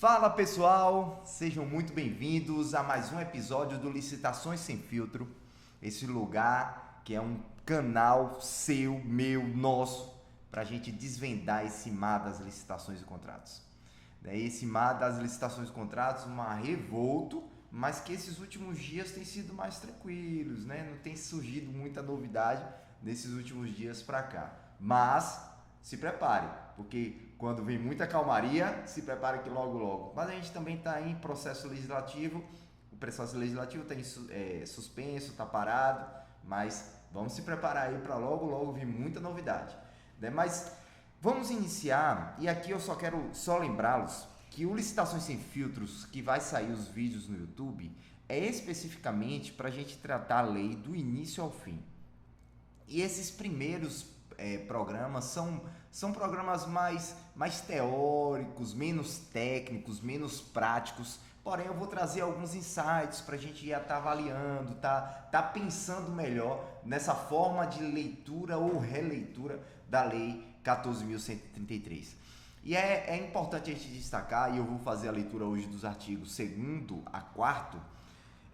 Fala pessoal, sejam muito bem-vindos a mais um episódio do Licitações Sem Filtro, esse lugar que é um canal seu, meu, nosso, para a gente desvendar esse mar das licitações e contratos. Esse mar das licitações e contratos, um mar revolto, mas que esses últimos dias têm sido mais tranquilos, né? Não tem surgido muita novidade nesses últimos dias para cá, mas se prepare, porque quando vem muita calmaria, se prepare que logo. Mas a gente também está em processo legislativo, o processo legislativo está suspenso, está parado, mas vamos se preparar aí para logo vir muita novidade. Né? Mas vamos iniciar, e aqui eu quero lembrá-los que o Licitações Sem Filtros, que vai sair os vídeos no YouTube, é especificamente para a gente tratar a lei do início ao fim. E esses primeiros programas são programas mais teóricos, menos técnicos, menos práticos, porém eu vou trazer alguns insights para a gente já estar avaliando, tá pensando melhor nessa forma de leitura ou releitura da Lei 14.133. E é importante a gente destacar, e eu vou fazer a leitura hoje dos artigos 2º a 4º,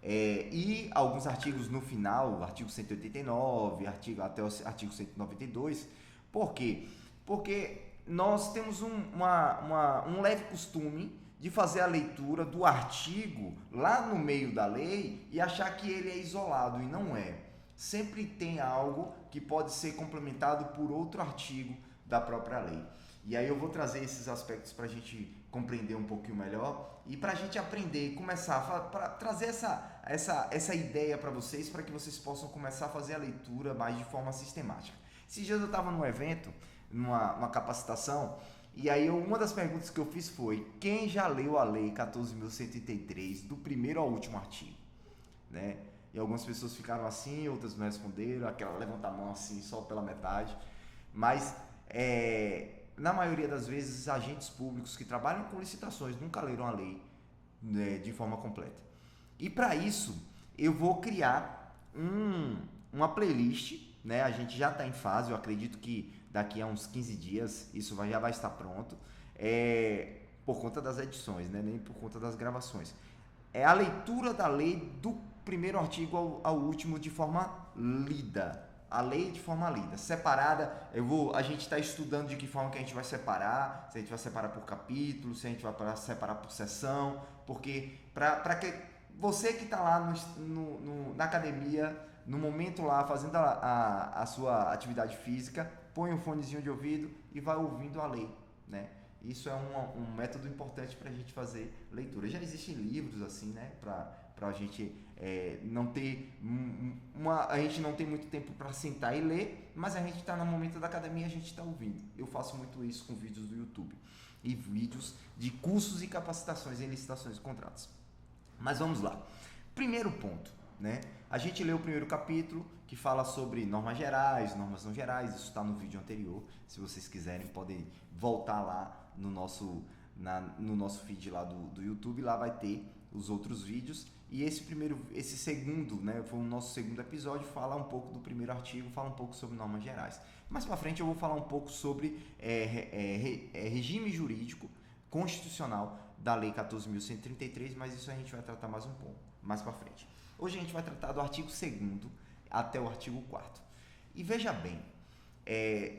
e alguns artigos no final, o artigo 189, até o artigo 192. Por quê? Porque nós temos um leve costume de fazer a leitura do artigo lá no meio da lei e achar que ele é isolado, e não é. Sempre tem algo que pode ser complementado por outro artigo da própria lei. E aí eu vou trazer esses aspectos para a gente compreender um pouquinho melhor e para a gente aprender e começar a trazer essa ideia para vocês, para que vocês possam começar a fazer a leitura mais de forma sistemática. Esses dias eu estava num evento, numa capacitação, e aí uma das perguntas que eu fiz foi: quem já leu a Lei 14.133 do primeiro ao último artigo? Né? E algumas pessoas ficaram assim, outras não responderam, aquela levanta a mão assim só pela metade, mas na maioria das vezes, agentes públicos que trabalham com licitações nunca leram a lei, né, de forma completa. E para isso, eu vou criar uma playlist, né? A gente já está em fase, eu acredito que daqui a uns 15 dias isso já vai estar pronto, por conta das edições, né? Nem por conta das gravações. É a leitura da lei do primeiro artigo ao último de forma lida. A lei de forma lida, separada. A gente está estudando de que forma que a gente vai separar, se a gente vai separar por capítulo, se a gente vai separar por seção, porque para que você que está lá na academia, no momento lá, fazendo a sua atividade física, põe um fonezinho de ouvido e vai ouvindo a lei, né? Isso é um método importante para a gente fazer leitura. Já existem livros assim, né? Para a gente não ter a gente não tem muito tempo para sentar e ler, mas a gente está no momento da academia, a gente está ouvindo. Eu faço muito isso com vídeos do YouTube e vídeos de cursos e capacitações em licitações e contratos. Mas vamos lá. Primeiro ponto, né? A gente leu o primeiro capítulo, que fala sobre normas gerais, normas não gerais. Isso está no vídeo anterior. Se vocês quiserem, podem voltar lá no nosso feed lá do YouTube. Lá vai ter os outros vídeos. E esse segundo, né, foi o nosso segundo episódio, fala um pouco do primeiro artigo, fala um pouco sobre normas gerais. Mais para frente eu vou falar um pouco sobre regime jurídico constitucional da Lei 14.133, mas isso a gente vai tratar mais um pouco, mais para frente. Hoje a gente vai tratar do artigo 2º até o artigo 4º. E veja bem,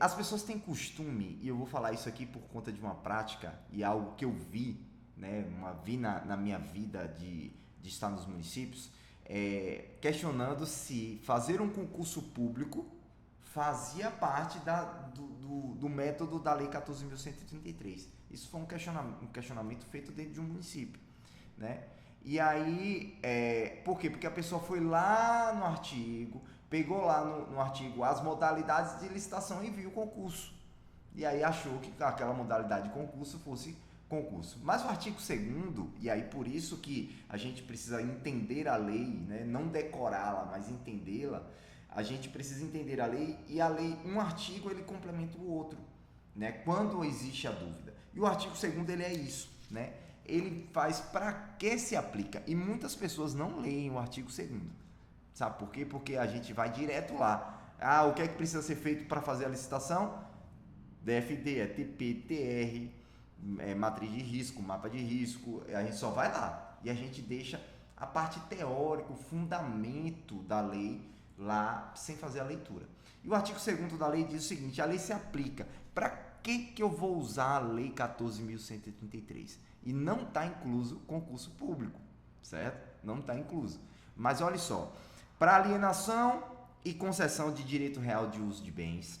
as pessoas têm costume, e eu vou falar isso aqui por conta de uma prática e algo que eu vi, né, na minha vida de estar nos municípios, questionando se fazer um concurso público fazia parte do método da Lei 14.133. Isso foi um questionamento feito dentro de um município, né? E aí, por quê? Porque a pessoa foi lá no artigo, pegou lá no artigo as modalidades de licitação e viu o concurso. E aí achou que aquela modalidade de concurso fosse concurso. Mas o artigo 2º, e aí por isso que a gente precisa entender a lei, né? Não decorá-la, mas entendê-la, a gente precisa entender a lei, e a lei, um artigo ele complementa o outro, né? Quando existe a dúvida. E o artigo 2º ele é isso, né? Ele faz para que se aplica, e muitas pessoas não leem o artigo 2º. Sabe por quê? Porque a gente vai direto lá. O que é que precisa ser feito para fazer a licitação? DFD, TP, TR, matriz de risco, mapa de risco, a gente só vai lá e a gente deixa a parte teórica, o fundamento da lei lá sem fazer a leitura. E o artigo 2º da lei diz o seguinte: a lei se aplica. Para que eu vou usar a lei 14.133? E não está incluso concurso público, certo? Não está incluso. Mas olha só, para alienação e concessão de direito real de uso de bens,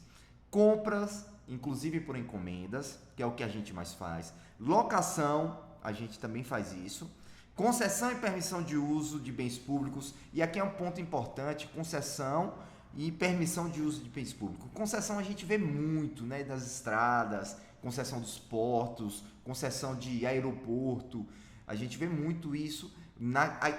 compras, inclusive por encomendas, que é o que a gente mais faz, locação, a gente também faz isso, concessão e permissão de uso de bens públicos, e aqui é um ponto importante: concessão e permissão de uso de bens públicos. Concessão a gente vê muito, né, das estradas, concessão dos portos, concessão de aeroporto, a gente vê muito isso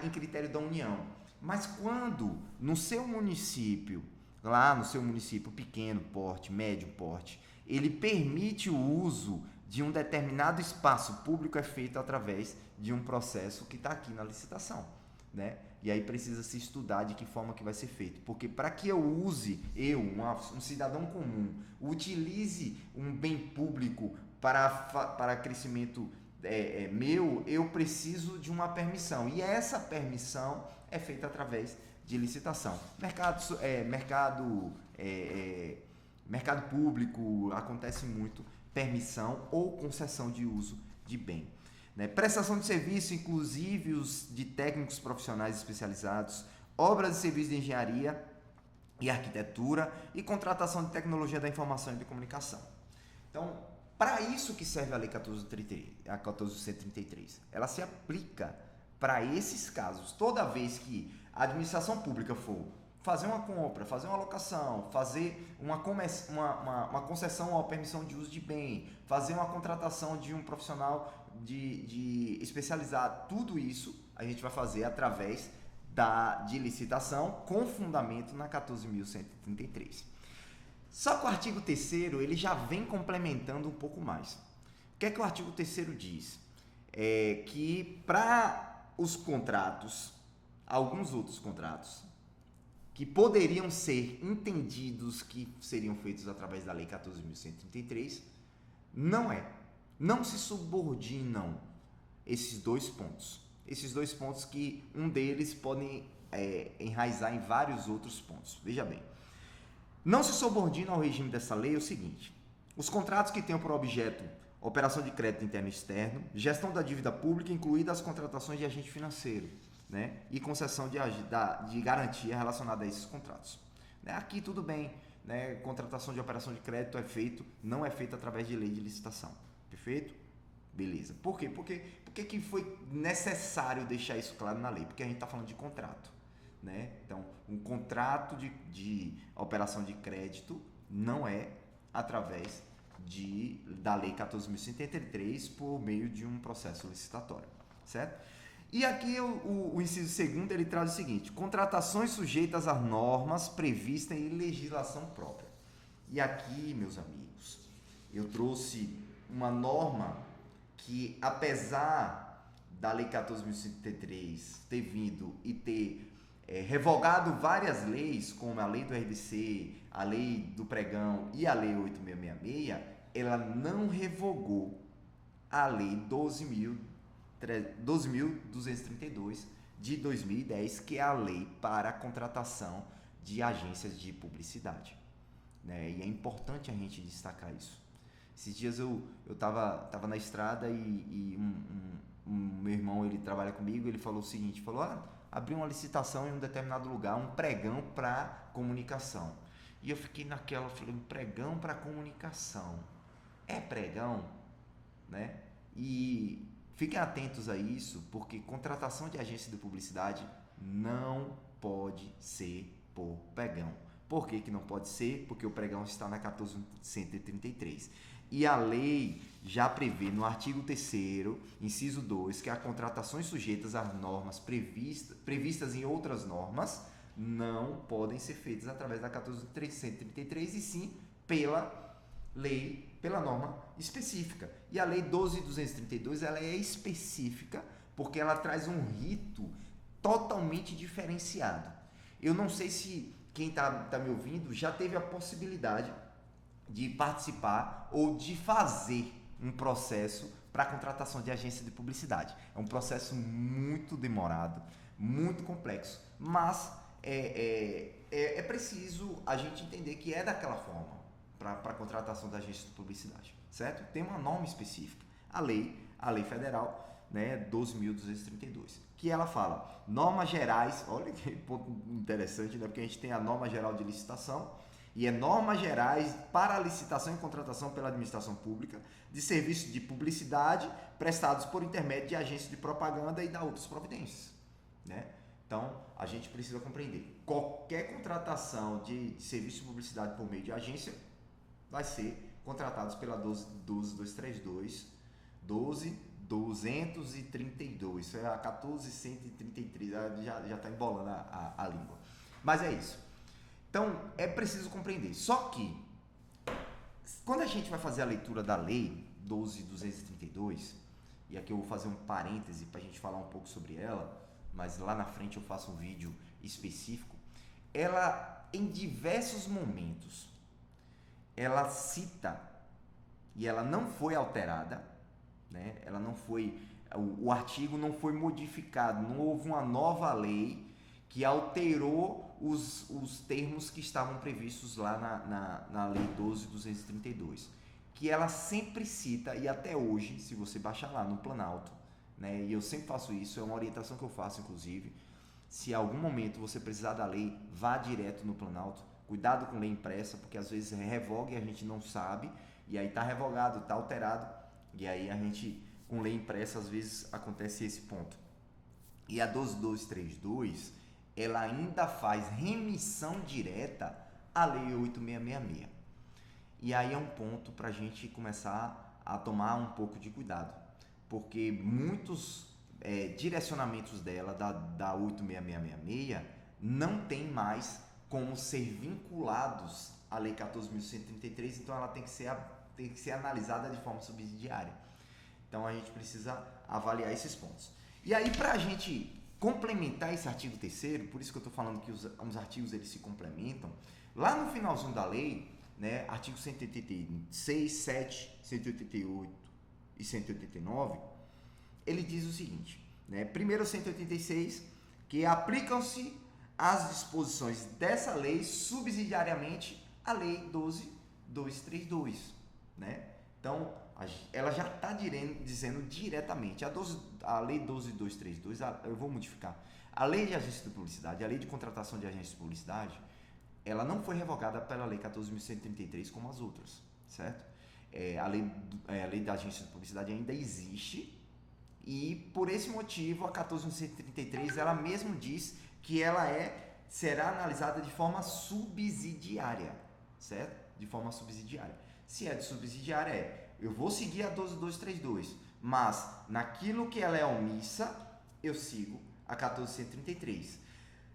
em critério da União. Mas quando no seu município, lá no seu município pequeno porte, médio porte, ele permite o uso de um determinado espaço público, é feito através de um processo que está aqui na licitação, né? E aí precisa se estudar de que forma que vai ser feito, porque para que eu use, um cidadão comum, utilize um bem público para crescimento meu, eu preciso de uma permissão, e essa permissão é feita através de licitação. Mercado público acontece muito permissão ou concessão de uso de bem, né? Prestação de serviço, inclusive os de técnicos profissionais especializados, obras e serviços de engenharia e arquitetura e contratação de tecnologia da informação e da comunicação. Então, para isso que serve a Lei 14.133. Ela se aplica para esses casos. Toda vez que a administração pública for fazer uma compra, fazer uma locação, fazer uma concessão ou permissão de uso de bem, fazer uma contratação de um profissional de especializado, tudo isso a gente vai fazer através de licitação com fundamento na 14.133. Só que o artigo 3º ele já vem complementando um pouco mais. O que é que o artigo 3º diz? Que para os contratos, alguns outros contratos, que poderiam ser entendidos que seriam feitos através da Lei 14.133, não se subordinam esses dois pontos. Esses dois pontos que um deles podem enraizar em vários outros pontos. Veja bem, não se subordina ao regime dessa lei o seguinte: os contratos que tenham por objeto operação de crédito interno e externo, gestão da dívida pública, incluídas as contratações de agente financeiro, né, e concessão de garantia relacionada a esses contratos. Aqui tudo bem, né, contratação de operação de crédito não é feito através de lei de licitação. Perfeito? Beleza. Por quê? Porque que foi necessário deixar isso claro na lei? Porque a gente está falando de contrato, né? Então, um contrato de operação de crédito não é através da Lei 14.133 por meio de um processo licitatório, certo? E aqui o inciso 2º ele traz o seguinte: contratações sujeitas às normas previstas em legislação própria. E aqui, meus amigos, eu trouxe uma norma que, apesar da Lei 14.133 ter vindo e ter revogado várias leis, como a Lei do RDC, a Lei do Pregão e a Lei 8.666, ela não revogou a Lei 12.232 de 2010, que é a lei para a contratação de agências de publicidade, né? E é importante a gente destacar isso. Esses dias eu tava na estrada e meu irmão, ele trabalha comigo, ele falou o seguinte, abriu uma licitação em um determinado lugar, um pregão para comunicação. E eu fiquei naquela, falei, um pregão para comunicação. É pregão, né? E fiquem atentos a isso, porque contratação de agência de publicidade não pode ser por pregão. Por que não pode ser? Porque o pregão está na 14.133. E a lei já prevê no artigo 3º, inciso 2, que as contratações sujeitas às normas previstas em outras normas não podem ser feitas através da 14.133 e sim pela norma específica. E a Lei 12.232 ela é específica porque ela traz um rito totalmente diferenciado. Eu não sei se quem está me ouvindo já teve a possibilidade de participar ou de fazer um processo para a contratação de agência de publicidade. É um processo muito demorado, muito complexo, mas é preciso a gente entender que é daquela forma para a contratação da agência de publicidade, certo? Tem uma norma específica, a lei federal, né, 12.232, que ela fala normas gerais. Olha que ponto interessante, né? Porque a gente tem a norma geral de licitação e normas gerais para a licitação e contratação pela administração pública de serviços de publicidade prestados por intermédio de agências de propaganda e da outras providências, né? Então, a gente precisa compreender, qualquer contratação de serviço de publicidade por meio de agência vai ser contratados pela 12.232, 12.232, isso é a 14.133, já está embolando a língua. Mas é isso. Então, é preciso compreender. Só que, quando a gente vai fazer a leitura da lei 12.232, e aqui eu vou fazer um parêntese para a gente falar um pouco sobre ela, mas lá na frente eu faço um vídeo específico, ela, em diversos momentos, ela cita, e ela não foi alterada, né? Ela não foi, o artigo não foi modificado, não houve uma nova lei que alterou os termos que estavam previstos lá na lei 12.232, que ela sempre cita, e até hoje, se você baixar lá no Planalto, né, e eu sempre faço isso, é uma orientação que eu faço inclusive, se em algum momento você precisar da lei, vá direto no Planalto, cuidado com lei impressa, porque às vezes revoga e a gente não sabe, e aí está revogado, está alterado, e aí a gente, com lei impressa, às vezes acontece esse ponto. E a 12.232, ela ainda faz remissão direta à lei 8.666. E aí é um ponto para a gente começar a tomar um pouco de cuidado, porque muitos direcionamentos dela, da 8.666, não tem mais como ser vinculados à lei 14.133, então ela tem que ser analisada de forma subsidiária. Então a gente precisa avaliar esses pontos. E aí, para a gente complementar esse artigo 3º, por isso que eu estou falando que os artigos eles se complementam, lá no finalzinho da lei, né, artigo 186, 7, 188 e 189, ele diz o seguinte, né, primeiro 186, que aplicam-se as disposições dessa lei subsidiariamente à lei 12.232, né? Então, ela já está dizendo diretamente, a lei 12.232, eu vou modificar, a lei de agência de publicidade, a lei de contratação de agência de publicidade, ela não foi revogada pela lei 14.133 como as outras, certo? A lei da agência de publicidade ainda existe, e por esse motivo a 14.133 ela mesmo diz que ela será analisada de forma subsidiária, certo? De forma subsidiária. Se é de subsidiária, eu vou seguir a 12.232, mas naquilo que ela é omissa, eu sigo a 14.133.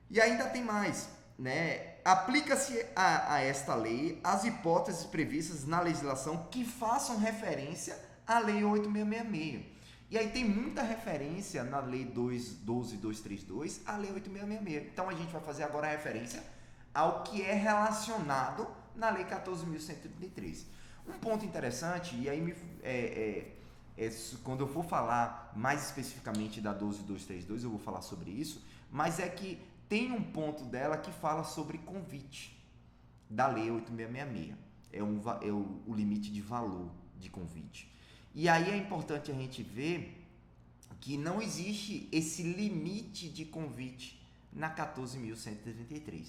E ainda tem mais, né? Aplica-se a esta lei as hipóteses previstas na legislação que façam referência à lei 8.666. E aí tem muita referência na lei 12.232 à lei 8.666. Então a gente vai fazer agora a referência ao que é relacionado na lei 14.133. Um ponto interessante, e aí quando eu for falar mais especificamente da 12.232, eu vou falar sobre isso, mas é que tem um ponto dela que fala sobre convite da lei 8.666. É o limite de valor de convite. E aí é importante a gente ver que não existe esse limite de convite na 14.133.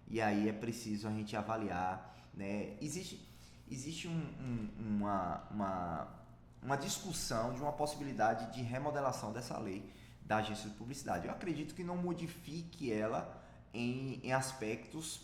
E aí é preciso a gente avaliar, né? Existe uma discussão de uma possibilidade de remodelação dessa lei da agência de publicidade. Eu acredito que não modifique ela em aspectos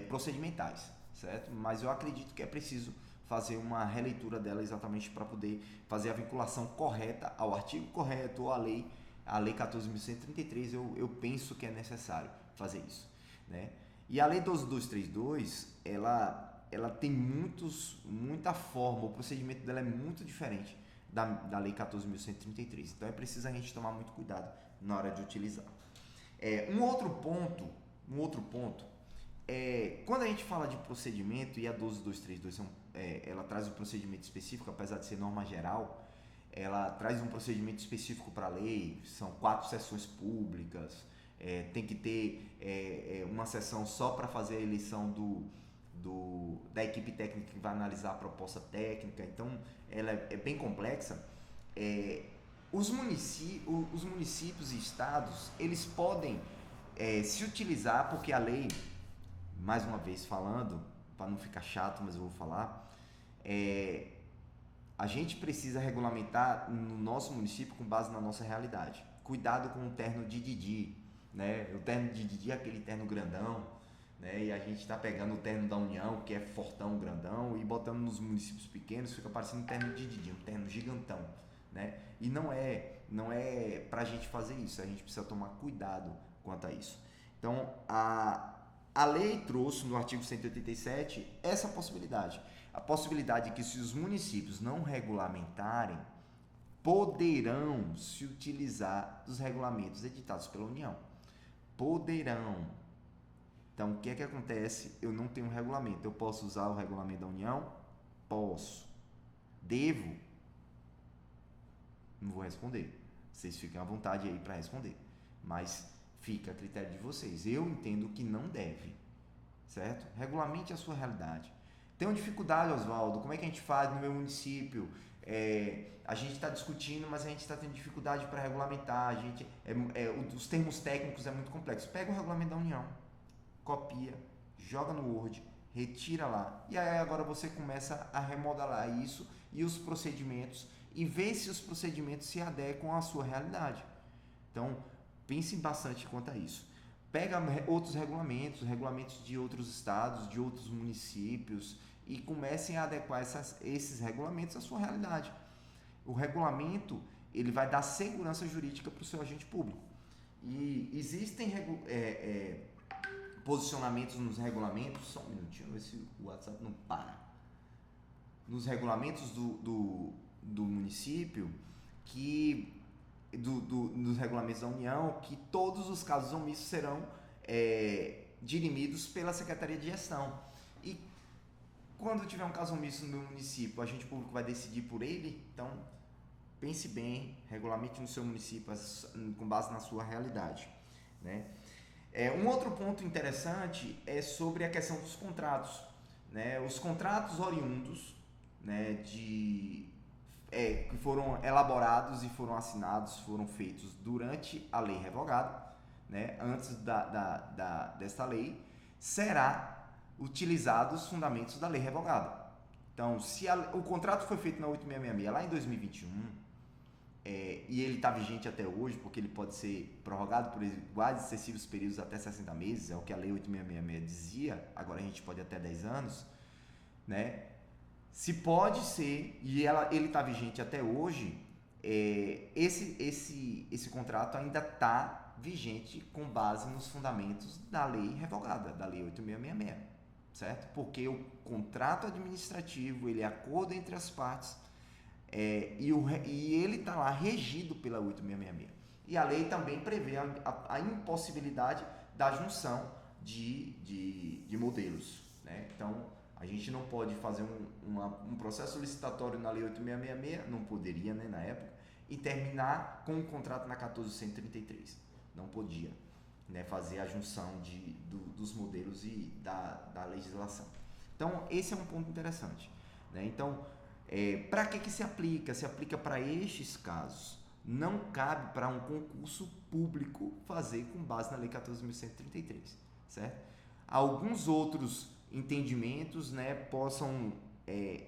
procedimentais, certo? Mas eu acredito que é preciso fazer uma releitura dela exatamente para poder fazer a vinculação correta ao artigo correto ou à lei 14.133. Eu penso que é necessário fazer isso, né? E a lei 12.232, ela tem muita forma, o procedimento dela é muito diferente da lei 14.133. Então é preciso a gente tomar muito cuidado na hora de utilizar. Um outro ponto, quando a gente fala de procedimento, e a 12.232 ela traz um procedimento específico, apesar de ser norma geral, ela traz um procedimento específico para a lei, são 4 sessões públicas, tem que ter uma sessão só para fazer a eleição da equipe técnica que vai analisar a proposta técnica, então ela é bem complexa. Os municípios e estados, eles podem se utilizar, porque a lei, mais uma vez falando, para não ficar chato, mas eu vou falar, a gente precisa regulamentar no nosso município com base na nossa realidade. Cuidado com o terno de Didi, né? O terno de Didi é aquele terno grandão, né? E a gente está pegando o terno da União, que é fortão, grandão, e botando nos municípios pequenos, fica parecendo um terno de Didi, um terno gigantão, né? E não é pra gente fazer isso, a gente precisa tomar cuidado quanto a isso. Então, a lei trouxe no artigo 187 essa possibilidade. A possibilidade de que, se os municípios não regulamentarem, poderão se utilizar dos regulamentos editados pela União. Poderão. Então, o que é que acontece? Eu não tenho um regulamento. Eu posso usar o regulamento da União? Posso. Devo? Não vou responder. Vocês fiquem à vontade aí para responder. Mas fica a critério de vocês. Eu entendo que não deve. Certo? Regulamente a sua realidade. Tenho dificuldade, Oswaldo, como é que a gente faz no meu município? A gente está discutindo, mas a gente está tendo dificuldade para regulamentar. Os termos técnicos é muito complexo. Pega o regulamento da União, copia, joga no Word, retira lá. E aí agora você começa a remodelar isso e os procedimentos e ver se os procedimentos se adequam à sua realidade. Então, pense bastante quanto a isso. Pega outros regulamentos de outros estados, de outros municípios e comecem a adequar esses regulamentos à sua realidade. O regulamento, ele vai dar segurança jurídica para o seu agente público. E existem posicionamentos nos regulamentos, só um minutinho, ver se o WhatsApp não para. Nos regulamentos do município, nos regulamentos da União, que todos os casos omissos serão dirimidos pela Secretaria de Gestão. E quando tiver um caso omisso no município, o agente público vai decidir por ele. Então, pense bem, regulamente no seu município com base na sua realidade, né? Um outro ponto interessante é sobre a questão dos contratos, né? Os contratos oriundos, né, que foram elaborados e foram assinados, foram feitos durante a lei revogada, né, antes desta lei, será utilizado os fundamentos da lei revogada. Então, se o contrato foi feito na 8666 lá em 2021, e ele está vigente até hoje, porque ele pode ser prorrogado por iguais e excessivos períodos até 60 meses, é o que a lei 8666 dizia, agora a gente pode até 10 anos, né? Se pode ser, e ele está vigente até hoje, esse contrato ainda está vigente com base nos fundamentos da lei revogada, da lei 8666, certo? Porque o contrato administrativo, ele é acordo entre as partes, e ele está lá regido pela 8666. E a lei também prevê a impossibilidade da junção de modelos, né? Então, a gente não pode fazer um processo licitatório na lei 8666, não poderia, né, na época, e terminar com um contrato na 1433. Não podia, né, fazer a junção dos modelos e da legislação. Então, esse é um ponto interessante, né? Então, para que se aplica? Se aplica para estes casos. Não cabe para um concurso público fazer com base na lei 14.133, certo? Alguns outros entendimentos, né, possam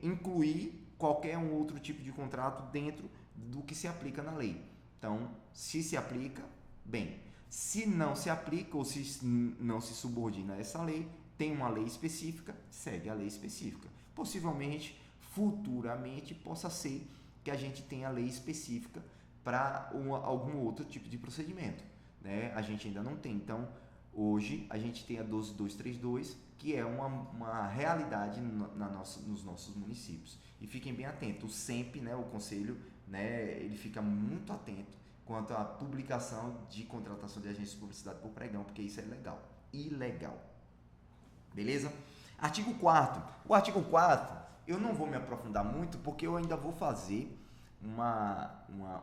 incluir qualquer um outro tipo de contrato dentro do que se aplica na lei. Então, se aplica, bem. Se não se aplica ou se não se subordina a essa lei, tem uma lei específica, segue a lei específica. Possivelmente, futuramente, possa ser que a gente tenha lei específica para algum outro tipo de procedimento, né? A gente ainda não tem. Então, hoje, a gente tem a 12.232, que é uma realidade nos nossos municípios. E fiquem bem atentos, o SEMP, né, o Conselho, né, ele fica muito atento quanto à publicação de contratação de agências de publicidade por pregão, porque isso é ilegal. Beleza? Artigo 4º. O artigo 4º, eu não vou me aprofundar muito, porque eu ainda vou fazer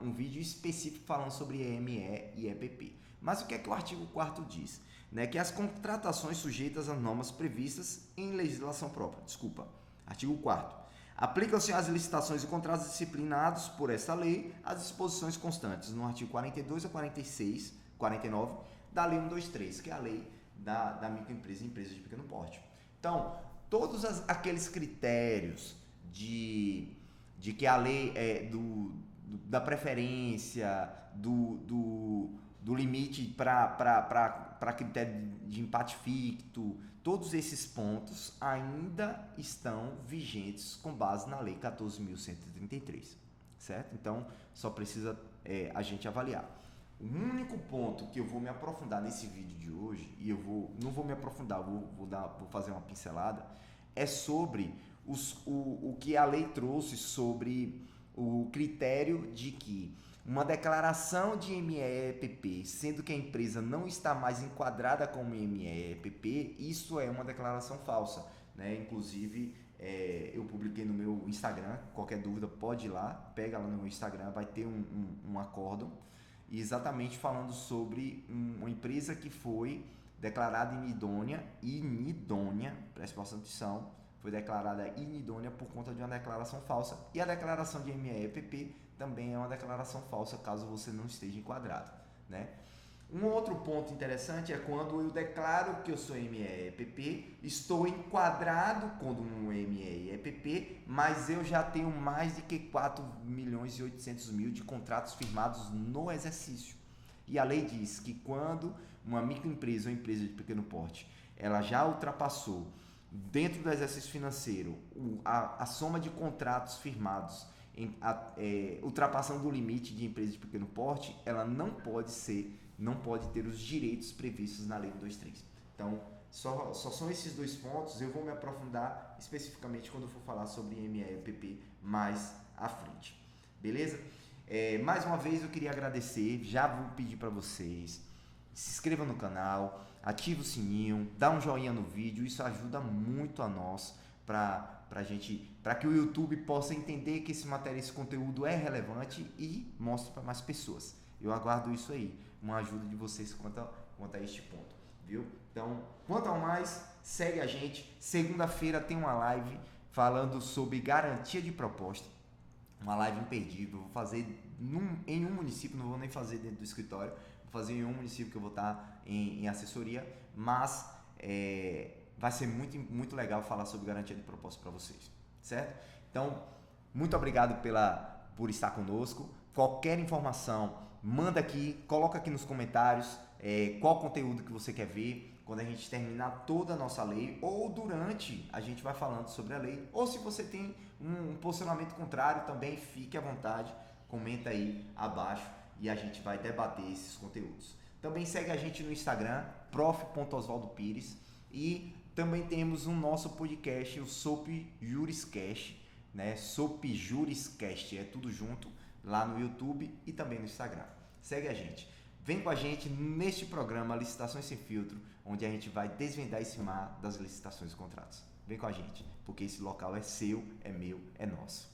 um vídeo específico falando sobre EME e EPP. Mas o que é que o artigo 4º diz? Né? Que as contratações sujeitas às normas previstas em legislação própria. Artigo 4º. Aplicam-se às licitações e contratos disciplinados por esta lei as disposições constantes no artigo 42 a 46, 49 da Lei 123, que é a lei da microempresa e empresa de pequeno porte. Então, todos aqueles critérios de que a lei da preferência, do limite para critério de empate ficto, todos esses pontos ainda estão vigentes com base na Lei 14.133, certo? Então, só precisa a gente avaliar. O único ponto que eu vou me aprofundar nesse vídeo de hoje, e não vou me aprofundar, vou fazer uma pincelada, é sobre o que a lei trouxe sobre o critério de que uma declaração de ME/EPP, sendo que a empresa não está mais enquadrada como ME/EPP, isso é uma declaração falsa, né? Inclusive, eu publiquei no meu Instagram, qualquer dúvida pode ir lá, pega lá no meu Instagram, vai ter um acórdão, exatamente falando sobre uma empresa que foi declarada inidônea, preste bastante atenção, foi declarada inidônea por conta de uma declaração falsa, e a declaração de ME/EPP também é uma declaração falsa caso você não esteja enquadrado, né? Um outro ponto interessante é quando eu declaro que eu sou ME/EPP, estou enquadrado como um ME/EPP, mas eu já tenho mais de que 4.800.000 de contratos firmados no exercício. E a lei diz que quando uma microempresa ou empresa de pequeno porte, ela já ultrapassou dentro do exercício financeiro a soma de contratos firmados ultrapassando o limite de empresa de pequeno porte, ela não pode ter os direitos previstos na Lei 123. Então, só são esses dois pontos. Eu vou me aprofundar especificamente quando eu for falar sobre ME/EPP mais à frente. Beleza? Mais uma vez eu queria agradecer, já vou pedir para vocês, se inscreva no canal, ative o sininho, dá um joinha no vídeo, isso ajuda muito a nós para que o YouTube possa entender que esse conteúdo é relevante e mostre para mais pessoas. Eu aguardo isso aí, uma ajuda de vocês quanto a este ponto, viu? Então, quanto ao mais, segue a gente. Segunda-feira tem uma live falando sobre garantia de proposta, uma live imperdível. Vou fazer em um município, não vou nem fazer dentro do escritório, vou fazer em um município que eu vou estar em assessoria, mas vai ser muito, muito legal falar sobre garantia de proposta para vocês, certo? Então, muito obrigado por estar conosco. Qualquer informação, manda aqui, coloca aqui nos comentários qual conteúdo que você quer ver quando a gente terminar toda a nossa lei, ou durante a gente vai falando sobre a lei, ou se você tem um posicionamento contrário também, fique à vontade, comenta aí abaixo e a gente vai debater esses conteúdos. Também segue a gente no Instagram, prof.oswaldopires, e também temos o nosso podcast, o Soap Juriscast, né? Soap Juriscast, é tudo junto, lá no YouTube e também no Instagram. Segue a gente. Vem com a gente neste programa Licitações Sem Filtro, onde a gente vai desvendar esse mar das licitações e contratos. Vem com a gente, porque esse local é seu, é meu, é nosso.